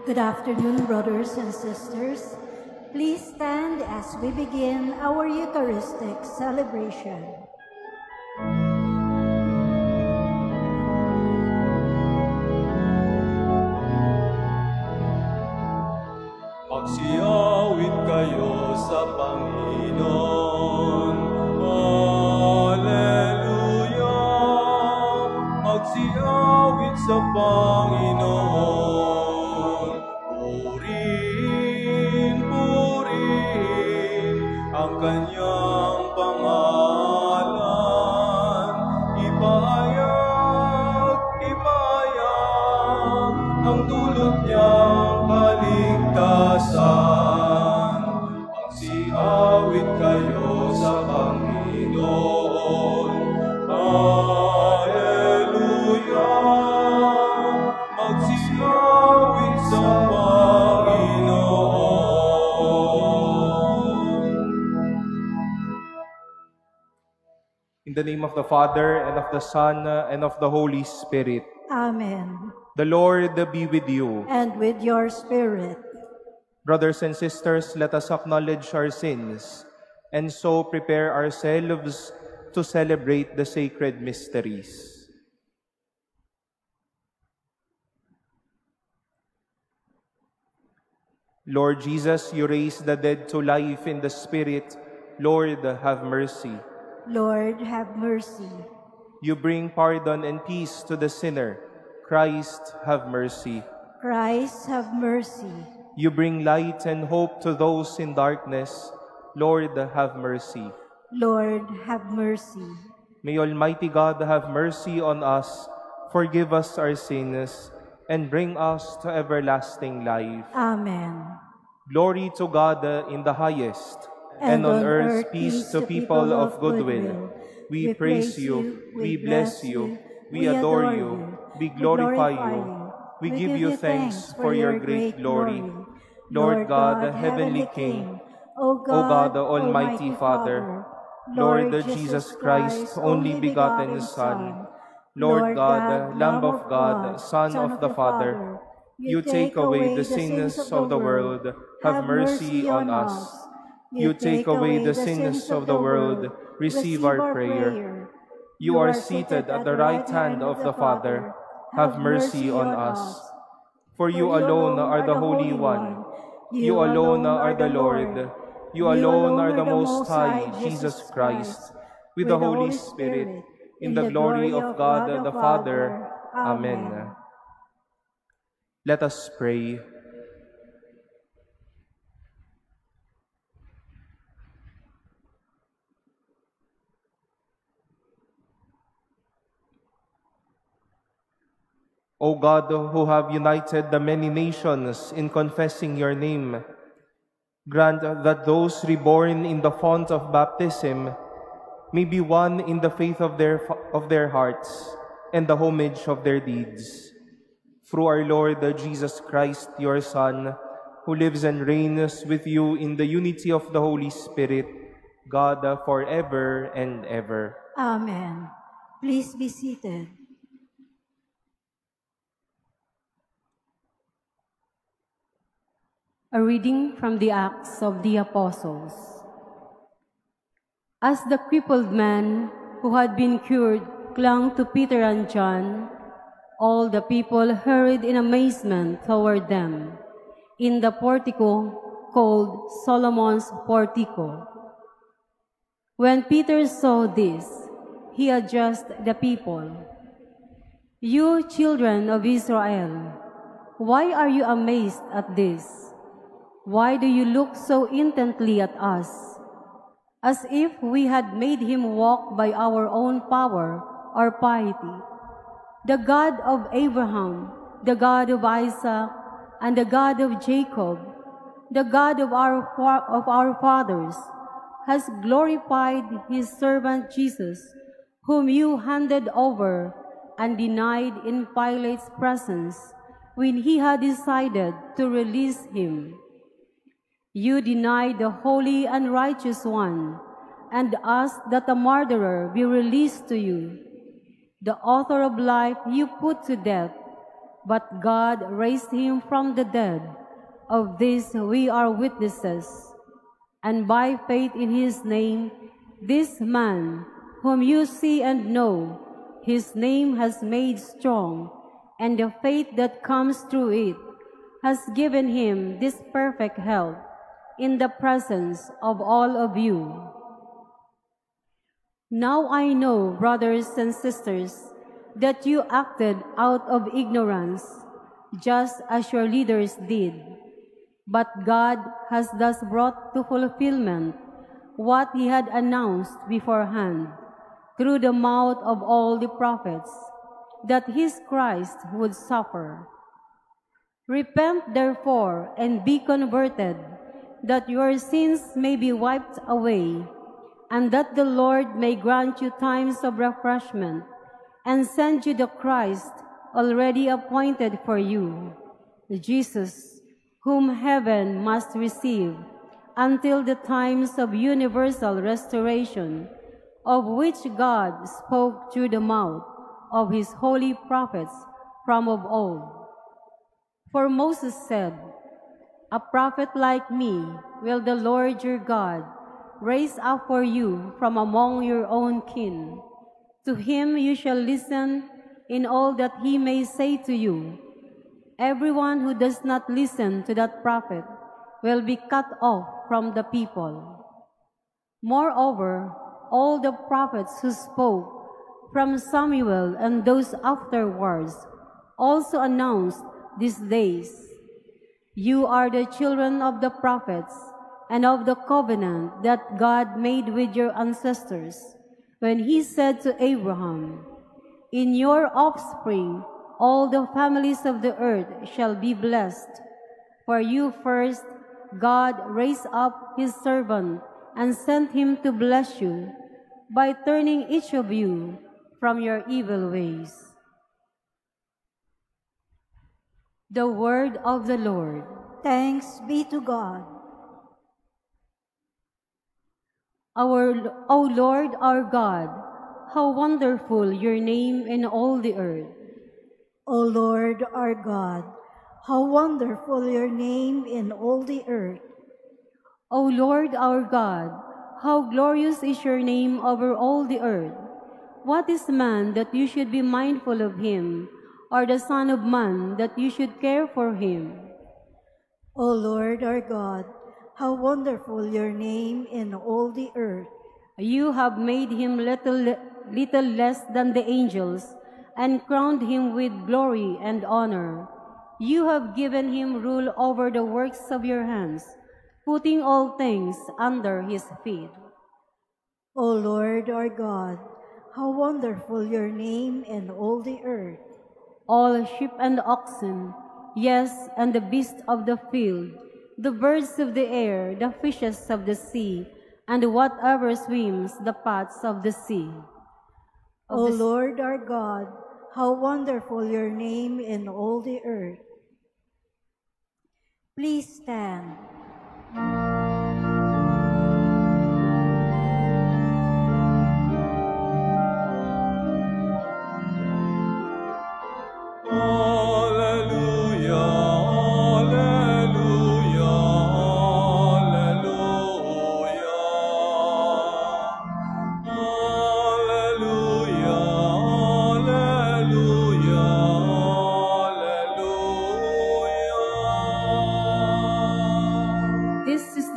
Good afternoon, brothers and sisters. Please stand as we begin our Eucharistic celebration. Magsiyawit kayo sa Panginoon. Alleluia! Magsiyawit sa Panginoon. Purihin, purihin ang kanyang pangalan. Ipahayag, ipahayag ang dulot niyang kaligtasan. Magsiyawit kayo sa Panginoon. Alleluia! Magsiyawit sa Panginoon. In the name of the Father, and of the Son, and of the Holy Spirit. Amen. The Lord be with you. And with your spirit. Brothers and sisters, let us acknowledge our sins and so prepare ourselves to celebrate the sacred mysteries. Lord Jesus, you raise the dead to life in the Spirit. Lord, have mercy. Lord, have mercy. You bring pardon and peace to the sinner. Christ, have mercy. Christ, have mercy. You bring light and hope to those in darkness. Lord, have mercy. Lord, have mercy. May Almighty God have mercy on us, forgive us our sins, and bring us to everlasting life. Amen. Glory to God in the highest, and on earth peace to people of good will. We praise you, we bless you, we adore you, we glorify you. We give you thanks for your great glory. Lord God, the heavenly King, O God, the Almighty Father, Lord Jesus Christ, only begotten Son, Lord God, Lamb of God, Son of the Father, you take away the sins of the world, have mercy on us. You take away the sins of the world, receive our prayer. You are seated at the right hand of the Father, have mercy on us. For you alone are the Holy One, you alone are the Lord, you alone are the Most High, Jesus Christ, with the Holy Spirit, in the glory of God the Father. Amen. Let us pray. O God, who have united the many nations in confessing your name, grant that those reborn in the font of baptism may be one in the faith of their hearts and the homage of their deeds. Through our Lord Jesus Christ, your Son, who lives and reigns with you in the unity of the Holy Spirit, God, forever and ever. Amen. Please be seated. A reading from the Acts of the Apostles. As the crippled man who had been cured clung to Peter and John, all the people hurried in amazement toward them in the portico called Solomon's Portico. When Peter saw this, he addressed the people. You children of Israel, why are you amazed at this? Why do you look so intently at us, as if we had made him walk by our own power or piety? The God of Abraham, the God of Isaac, and the God of Jacob, the God of our fathers, has glorified his servant Jesus, whom you handed over and denied in Pilate's presence when he had decided to release him. You denied the holy and righteous one, and asked that a murderer be released to you. The author of life you put to death, but God raised him from the dead. Of this we are witnesses. And by faith in his name, this man, whom you see and know, his name has made strong, and the faith that comes through it has given him this perfect health in the presence of all of you. Now I know, brothers and sisters, that you acted out of ignorance, just as your leaders did. But God has thus brought to fulfillment what he had announced beforehand, through the mouth of all the prophets, that his Christ would suffer. Repent therefore and be converted, that your sins may be wiped away, and that the Lord may grant you times of refreshment, and send you the Christ already appointed for you, Jesus, whom heaven must receive until the times of universal restoration, of which God spoke through the mouth of his holy prophets from of old. For Moses said, "A prophet like me will the Lord your God raise up for you from among your own kin. To him you shall listen in all that he may say to you. Everyone who does not listen to that prophet will be cut off from the people." Moreover, all the prophets who spoke from Samuel and those afterwards also announced these days. You are the children of the prophets and of the covenant that God made with your ancestors, when he said to Abraham, "In your offspring all the families of the earth shall be blessed." For you first God raised up his servant and sent him to bless you by turning each of you from your evil ways. The word of the Lord. Thanks be to God. O Lord our God, how wonderful your name in all the earth. O Lord our God, how wonderful your name in all the earth. O Lord our God, how glorious is your name over all the earth. What is man that you should be mindful of him, or the Son of Man that you should care for him? O Lord our God, how wonderful your name in all the earth. You have made him little less than the angels, and crowned him with glory and honor. You have given him rule over the works of your hands, putting all things under his feet. O Lord our God, how wonderful your name in all the earth. All sheep and oxen, yes, and the beasts of the field, the birds of the air, the fishes of the sea, and whatever swims the paths of the sea. O Lord our God, how wonderful your name in all the earth. Please stand.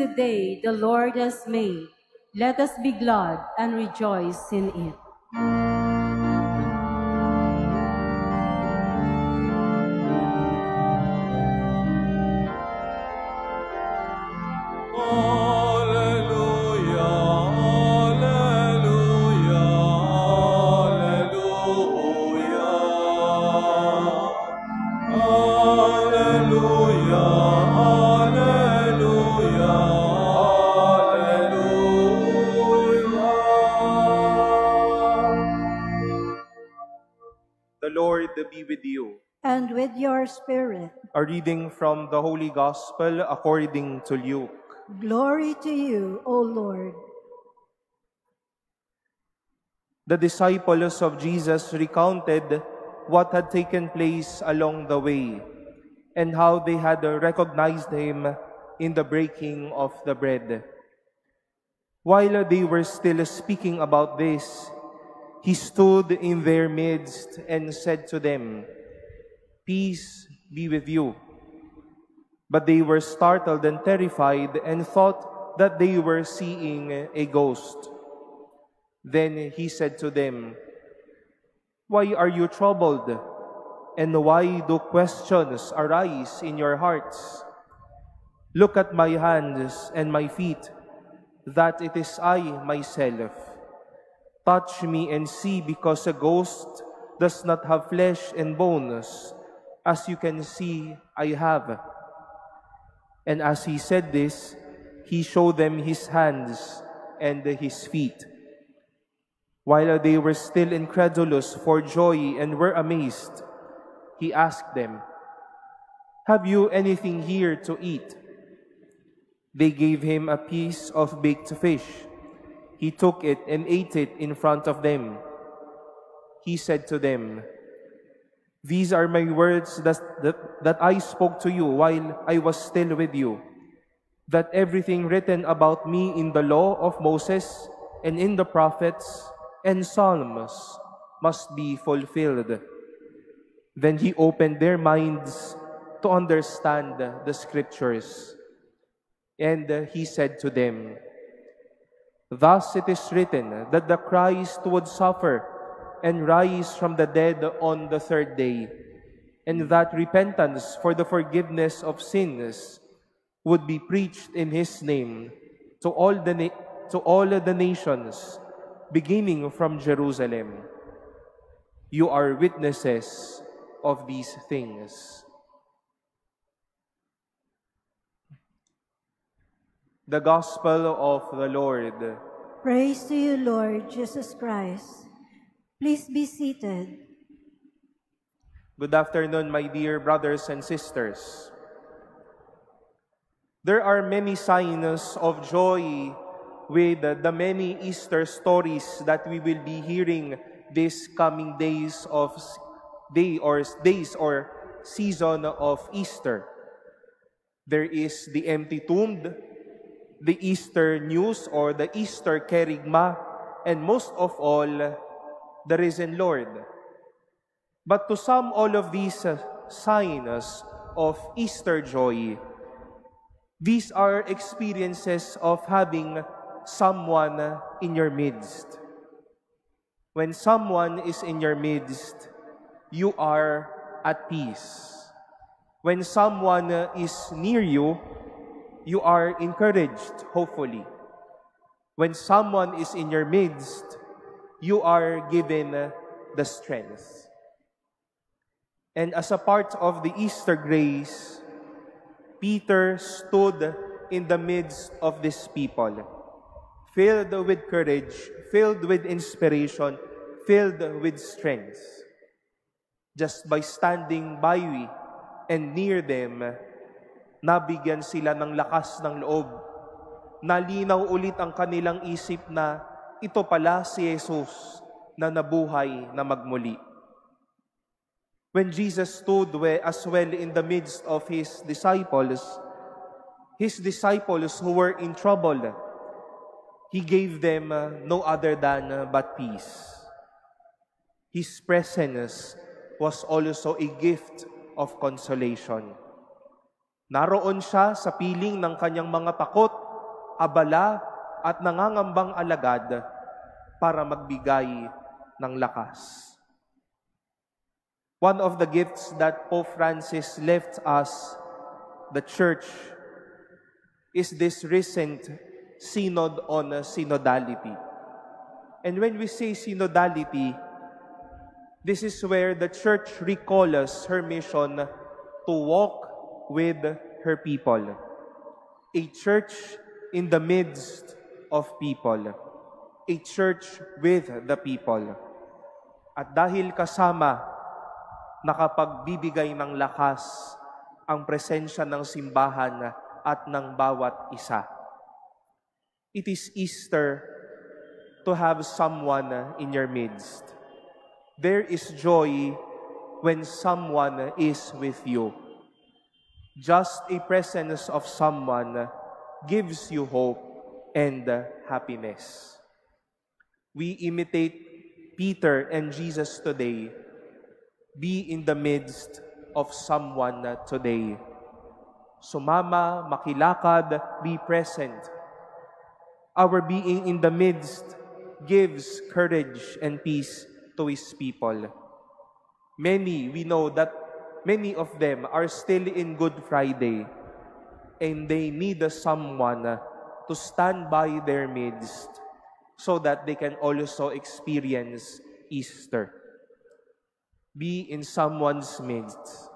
The day the Lord has made. Let us be glad and rejoice in it. Be with you. And with your spirit. A reading from the Holy Gospel according to Luke. Glory to you, O Lord. The disciples of Jesus recounted what had taken place along the way, and how they had recognized him in the breaking of the bread. While they were still speaking about this, he stood in their midst and said to them, "Peace be with you." But they were startled and terrified and thought that they were seeing a ghost. Then he said to them, "Why are you troubled? And why do questions arise in your hearts? Look at my hands and my feet, that it is I myself. Touch me and see, because a ghost does not have flesh and bones, as you can see I have." And as he said this, he showed them his hands and his feet. While they were still incredulous for joy and were amazed, he asked them, "Have you anything here to eat?" They gave him a piece of baked fish. He took it and ate it in front of them. He said to them, "These are my words that I spoke to you while I was still with you, that everything written about me in the law of Moses and in the prophets and Psalms must be fulfilled." Then he opened their minds to understand the scriptures. And he said to them, "Thus it is written that the Christ would suffer and rise from the dead on the third day, and that repentance for the forgiveness of sins would be preached in his name to all the nations, beginning from Jerusalem. You are witnesses of these things." The Gospel of the Lord. Praise to you, Lord Jesus Christ. Please be seated. Good afternoon, my dear brothers and sisters. There are many signs of joy with the many Easter stories that we will be hearing this coming days or season of Easter. There is the empty tomb, the Easter news or the Easter kerygma, and most of all, the risen Lord. But to sum all of these signs of Easter joy, these are experiences of having someone in your midst. When someone is in your midst, you are at peace. When someone is near you, you are encouraged, hopefully. When someone is in your midst, you are given the strength. And as a part of the Easter grace, Peter stood in the midst of these people, filled with courage, filled with inspiration, filled with strength. Just by standing by and near them, nabigyan sila ng lakas ng loob. Nalinaw ulit ang kanilang isip na ito pala si Jesus na nabuhay na magmuli. When Jesus stood as well in the midst of his disciples who were in trouble, he gave them no other than but peace. His presence was also a gift of consolation. Naroon siya sa piling ng kanyang mga takot, abala at nangangambang alagad para magbigay ng lakas. One of the gifts that Pope Francis left us, the Church, is this recent synod on synodality. And when we say synodality, this is where the Church recalls her mission to walk with her people. A church in the midst of people. A church with the people. At dahil kasama, nakapagbibigay ng lakas ang presensya ng simbahan at ng bawat isa. It is Easter to have someone in your midst. There is joy when someone is with you. Just a presence of someone gives you hope and happiness. We imitate Peter and Jesus today. Be in the midst of someone today. Sumama, makilakad, be present. Our being in the midst gives courage and peace to His people. We know that many of them are still in Good Friday, and they need someone to stand by their midst so that they can also experience Easter. Be in someone's midst.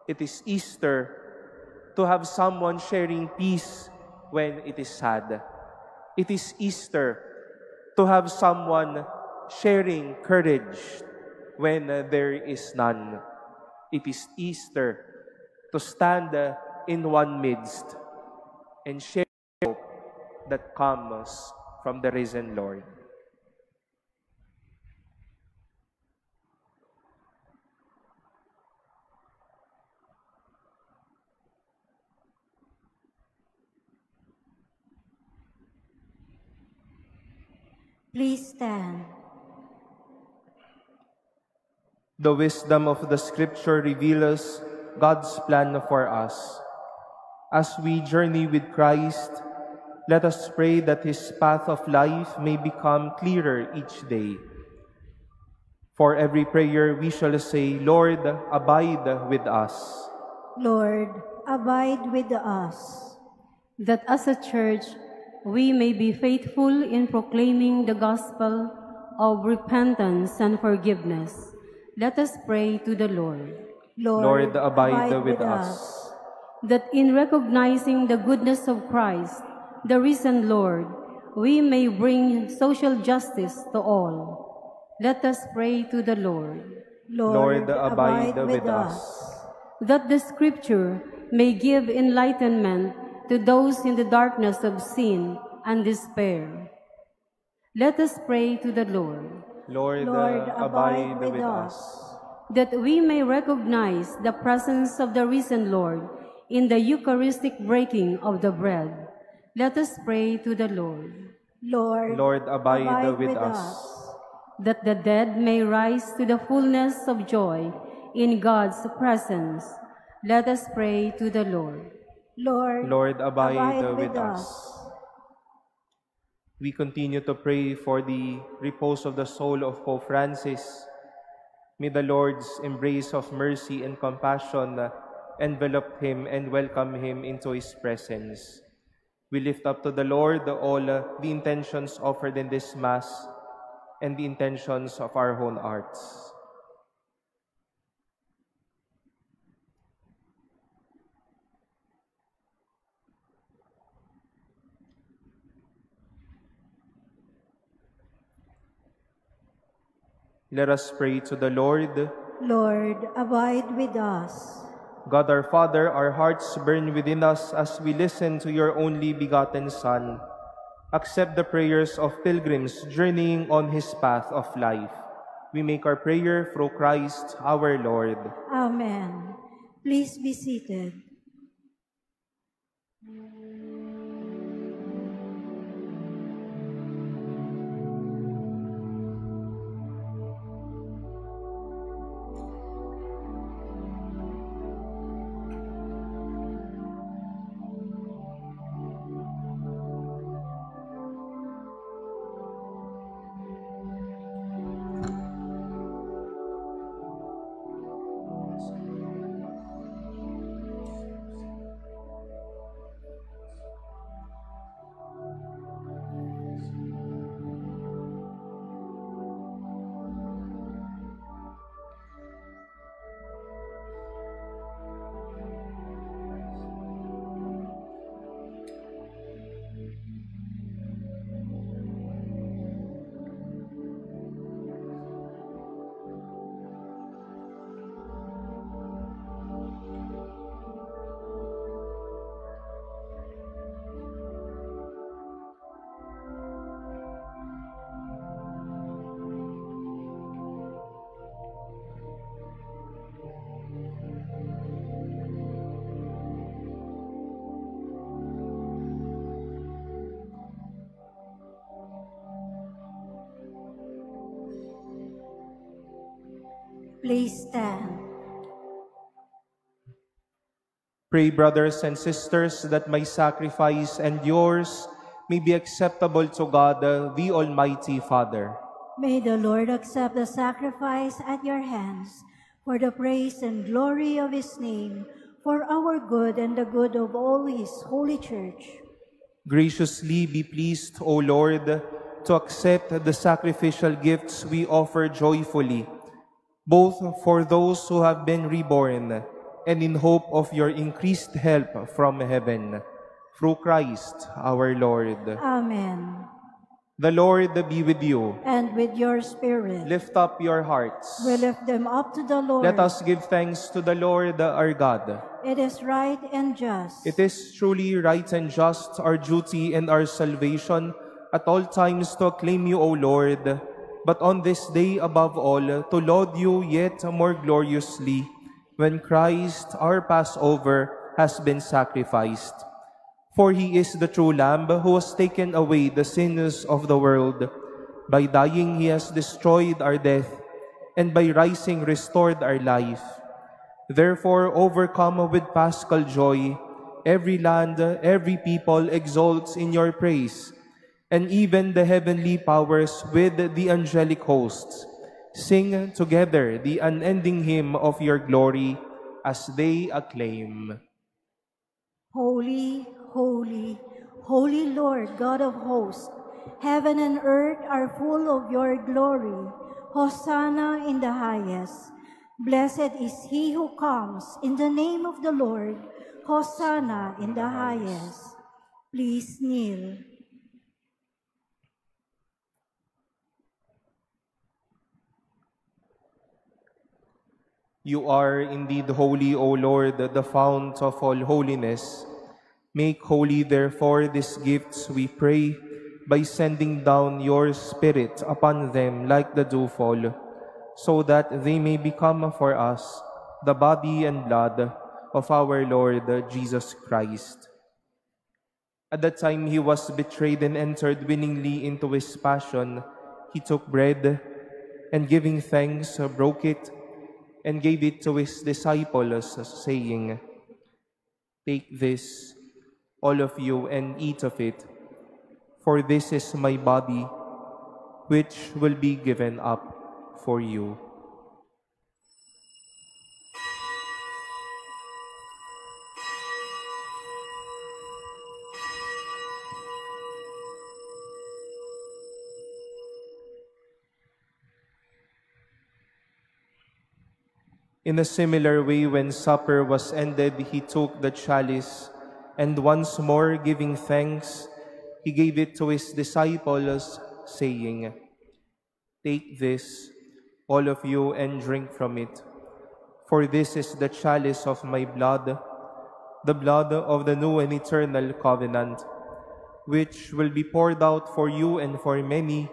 It is Easter to have someone sharing peace when it is sad. It is Easter to have someone sharing courage when there is none. It is Easter to stand in one midst and share hope that comes from the risen Lord. Please stand. The wisdom of the Scripture reveals God's plan for us. As we journey with Christ, let us pray that His path of life may become clearer each day. For every prayer we shall say, Lord, abide with us. Lord, abide with us. That as a church, we may be faithful in proclaiming the gospel of repentance and forgiveness. Let us pray to the Lord. Lord, abide with us. That in recognizing the goodness of Christ, the risen Lord, we may bring social justice to all. Let us pray to the Lord. Lord, abide with us. That the Scripture may give enlightenment to those in the darkness of sin and despair. Let us pray to the Lord. Lord, abide with us. That we may recognize the presence of the risen Lord in the Eucharistic breaking of the bread. Let us pray to the Lord. Lord, abide with us. That the dead may rise to the fullness of joy in God's presence. Let us pray to the Lord. Lord, abide with us. We continue to pray for the repose of the soul of Pope Francis. May the Lord's embrace of mercy and compassion envelop him and welcome him into His presence. We lift up to the Lord all the intentions offered in this Mass and the intentions of our own hearts. Let us pray to the Lord. Lord, abide with us. God our Father, our hearts burn within us as we listen to your only begotten Son. Accept the prayers of pilgrims journeying on His path of life. We make our prayer through Christ our Lord. Amen. Please be seated. Please stand. Pray, brothers and sisters, that my sacrifice and yours may be acceptable to God, the Almighty Father. May the Lord accept the sacrifice at your hands for the praise and glory of his name, for our good and the good of all his holy church. Graciously be pleased, O Lord, to accept the sacrificial gifts we offer joyfully, both for those who have been reborn and in hope of your increased help from heaven. Through Christ our Lord. Amen. The Lord be with you. And with your spirit. Lift up your hearts. We lift them up to the Lord. Let us give thanks to the Lord our God. It is right and just. It is truly right and just, our duty and our salvation, at all times to acclaim you, O Lord, but on this day above all, to laud you yet more gloriously, when Christ, our Passover, has been sacrificed. For he is the true Lamb who has taken away the sins of the world. By dying he has destroyed our death, and by rising restored our life. Therefore, overcome with paschal joy, every land, every people exalts in your praise, and even the heavenly powers with the angelic hosts sing together the unending hymn of your glory as they acclaim. Holy, holy, holy Lord, God of hosts, heaven and earth are full of your glory. Hosanna in the highest. Blessed is he who comes in the name of the Lord. Hosanna in the highest. Please kneel. You are indeed holy, O Lord, the fount of all holiness. Make holy, therefore, these gifts, we pray, by sending down your Spirit upon them like the dewfall, so that they may become for us the body and blood of our Lord Jesus Christ. At the time he was betrayed and entered willingly into his passion, he took bread, and giving thanks, broke it, and gave it to his disciples, saying, "Take this, all of you, and eat of it, for this is my body, which will be given up for you." In a similar way, when supper was ended, he took the chalice, and once more giving thanks, he gave it to his disciples, saying, "Take this, all of you, and drink from it, for this is the chalice of my blood, the blood of the new and eternal covenant, which will be poured out for you and for many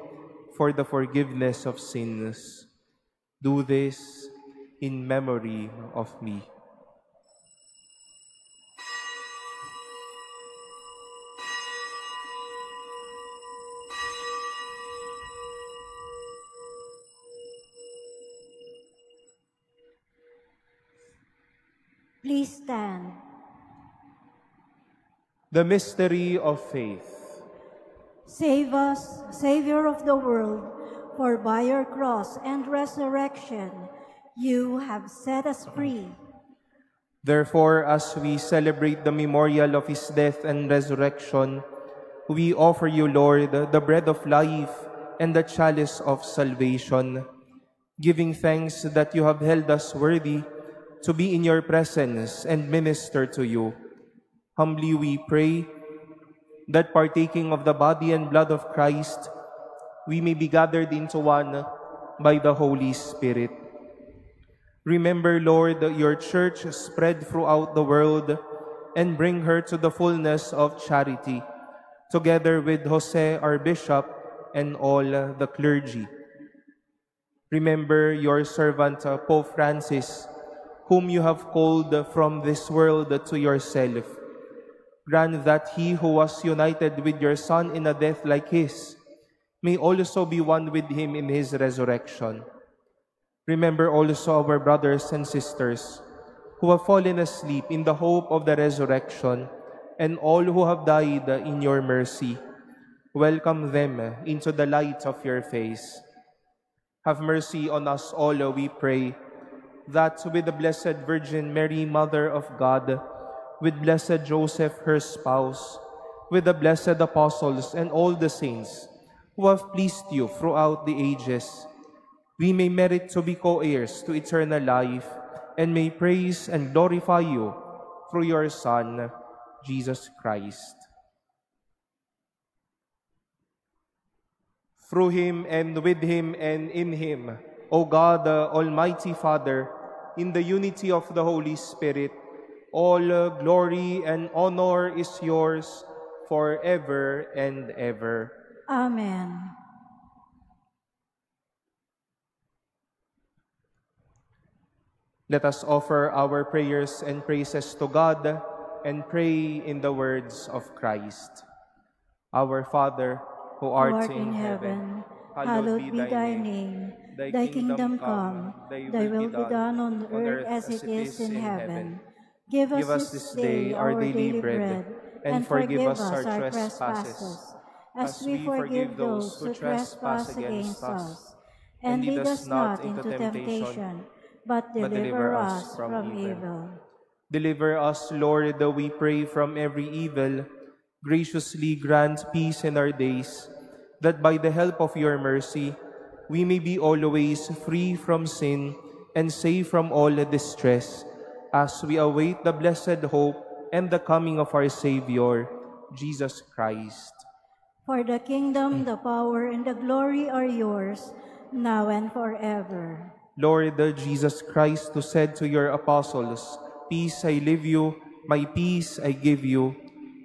for the forgiveness of sins. Do this in memory of me." Please stand. The mystery of faith. Save us, Savior of the world, for by your cross and resurrection, you have set us free. Therefore, as we celebrate the memorial of his death and resurrection, we offer you, Lord, the bread of life and the chalice of salvation, giving thanks that you have held us worthy to be in your presence and minister to you. Humbly we pray that partaking of the body and blood of Christ, we may be gathered into one by the Holy Spirit. Remember, Lord, your church spread throughout the world and bring her to the fullness of charity, together with Jose, our bishop, and all the clergy. Remember your servant, Pope Francis, whom you have called from this world to yourself. Grant that he who was united with your Son in a death like his may also be one with him in his resurrection. Remember also our brothers and sisters who have fallen asleep in the hope of the resurrection, and all who have died in your mercy. Welcome them into the light of your face. Have mercy on us all, we pray, that with the Blessed Virgin Mary, Mother of God, with Blessed Joseph, her spouse, with the blessed apostles and all the saints who have pleased you throughout the ages, we may merit to be co-heirs to eternal life and may praise and glorify you through your Son, Jesus Christ. Through him and with him and in him, O God, the Almighty Father, in the unity of the Holy Spirit, all glory and honor is yours forever and ever. Amen. Let us offer our prayers and praises to God and pray in the words of Christ. Our Father, who art in heaven, hallowed be thy name. Thy kingdom come, thy will be done on earth as it is in heaven. Give us this day our daily bread, and forgive us our trespasses, as we forgive those who trespass against us. And lead us not into temptation, but deliver us from evil. Deliver us, Lord, we pray, from every evil. Graciously grant peace in our days, that by the help of your mercy, we may be always free from sin and safe from all distress, as we await the blessed hope and the coming of our Savior, Jesus Christ. For the kingdom, the power, and the glory are yours, now and forever. Lord Jesus Christ, who said to your apostles, "Peace I leave you, my peace I give you,"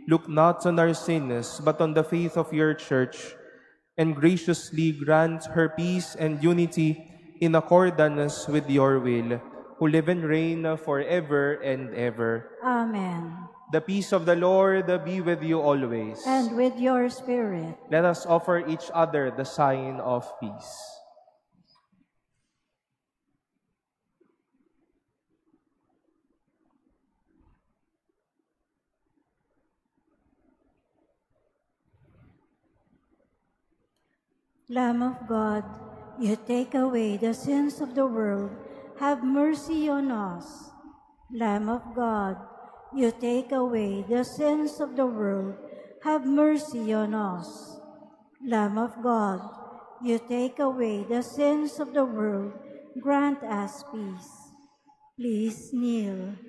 look not on our sins, but on the faith of your church, and graciously grant her peace and unity in accordance with your will, who live and reign forever and ever. Amen. The peace of the Lord be with you always. And with your spirit. Let us offer each other the sign of peace. Lamb of God, you take away the sins of the world, have mercy on us. Lamb of God, you take away the sins of the world, have mercy on us. Lamb of God, you take away the sins of the world, grant us peace. Please kneel.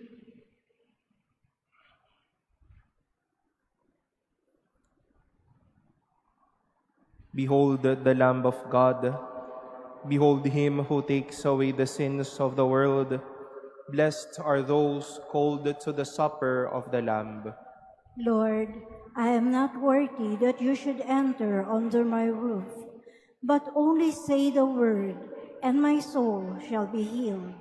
Behold the Lamb of God. Behold him who takes away the sins of the world. Blessed are those called to the supper of the Lamb. Lord, I am not worthy that you should enter under my roof, but only say the word, and my soul shall be healed.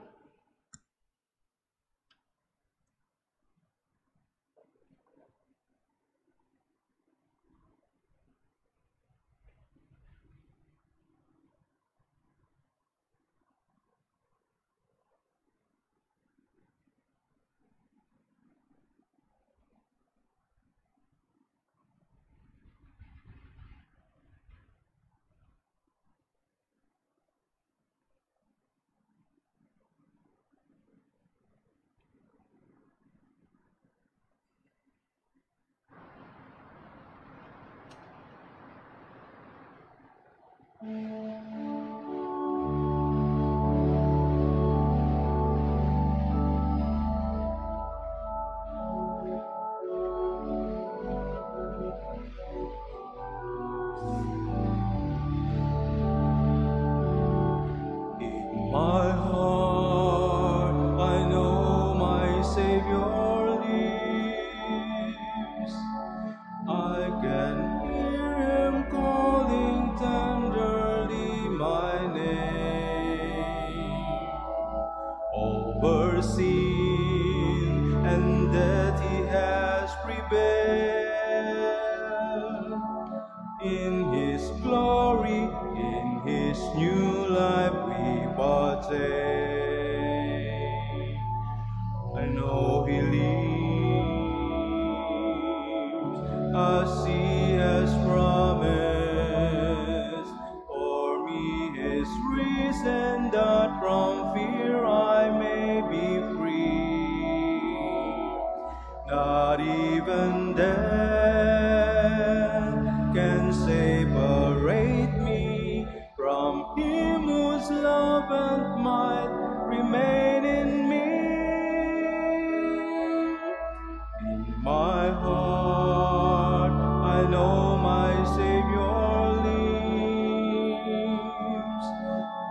My heart, I know my Savior lives. I can hear him calling tenderly my name. Over sin and death he has prevailed. In his glory, in his new life we partake. Not even death can separate me from Him whose love and might remain in me. In my heart, I know my Savior lives.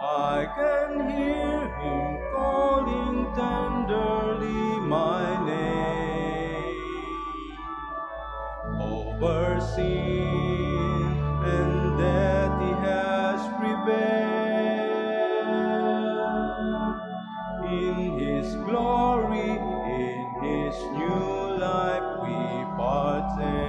I can hear Him calling tenderly my name. Over sin and death He has prevailed. In His glory, in His new life we partake.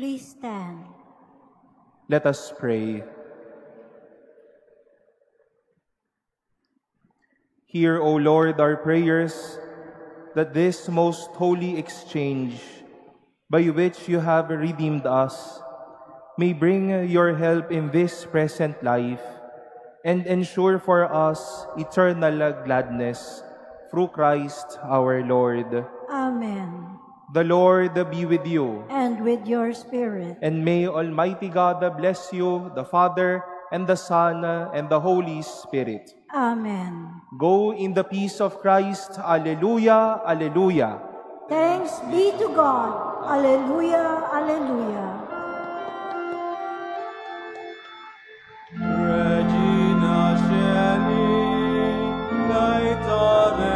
Please stand. Let us pray. Hear, O Lord, our prayers, that this most holy exchange, by which you have redeemed us, may bring your help in this present life and ensure for us eternal gladness through Christ our Lord. Amen. The Lord be with you. And with your spirit. And may Almighty God bless you, the Father, and the Son, and the Holy Spirit. Amen. Go in the peace of Christ. Alleluia, alleluia. Thanks be to God. Alleluia, alleluia. Regina Caeli, laetare